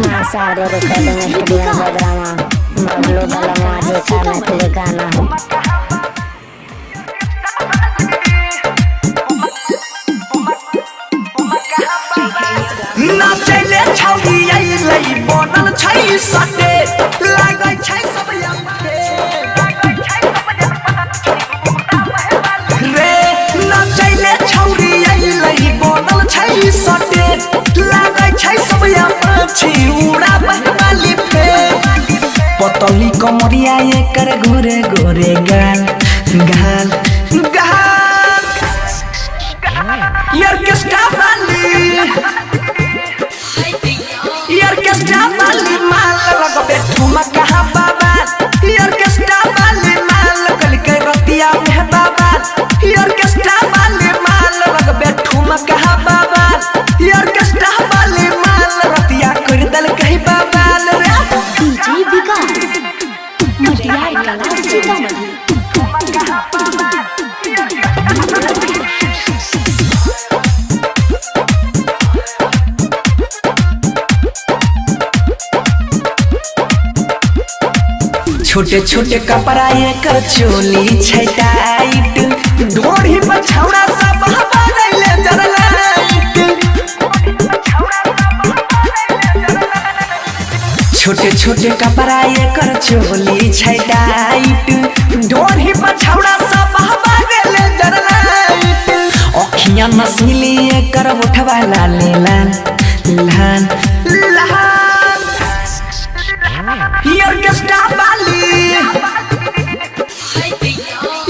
Masar recording studio Badrama Maglu dalam wajib karena telegana ना चले छौरी आई लई बनल छै सटे लागै छै सब यंगे रे ना चले छौरी आई लई बनल छै सटे लागै छै सब यंगे छी उड़ा बहवाली पे पतली कमरिया एकर गोरे गोरे गाल गाल गाल यार किसका वाली यार किसका वाली माल लगबे ठुमा कहां बाबा यार किसका वाली माल कल के रतिया में बाबा यार किसका वाली माल लगबे ठुमा कहां बाबा यार किसका वाली माल रतिया कर दल कहीं बाबा रे डीजे विकास मटियार कला सीतामढ़ी छोटे छोटे कपड़ा एकर चोली छै टाइट ढोरी बछौड़ा सब हवाले जरलाइट छोटे छोटे कपड़ा एकर चोली छै टाइट ढोरी बछौड़ा सब हवाले जरलाइट अखियां नसीली एकर होठवा लाल लाल लाल लाल यार किसका वाली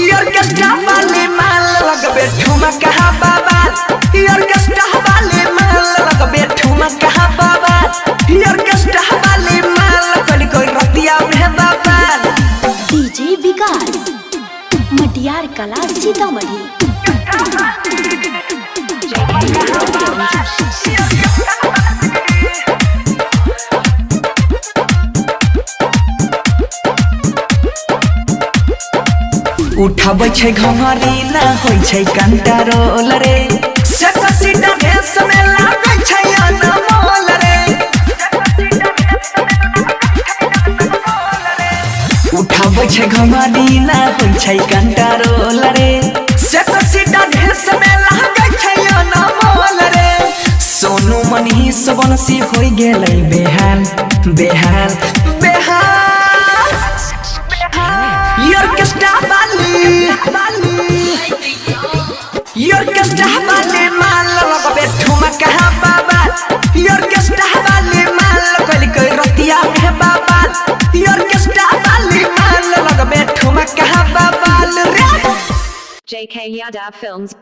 यार किसका वाली माल लगबे ठुमा कहां बाबा यार किसका वाली माल लगबे ठुमा कहां बाबा यार किसका वाली माल कल कोई रतिया में बाबा डीजे विकास मटियार कला सीतामढ़ी उठाबै छै घंगरी ना होय छै कंट्रोल रे सेक्सी डांस में लागै छै अनमोल रे उठाबै छै घंगरी ना होय छै कंट्रोल रे सेक्सी डांस में लागै छै अनमोल रे सोनू मनीष बंसी होय गेलै बेहाल बेहाल बेहाल यार किसका वाली यार किसका वाली माल लगबे ठुमा कहां बाबा यार किसका वाली माल कल कोई रतिया में बाबा यार किसका वाली माल लगबे ठुमा कहां बाबा रे JK Yadav Films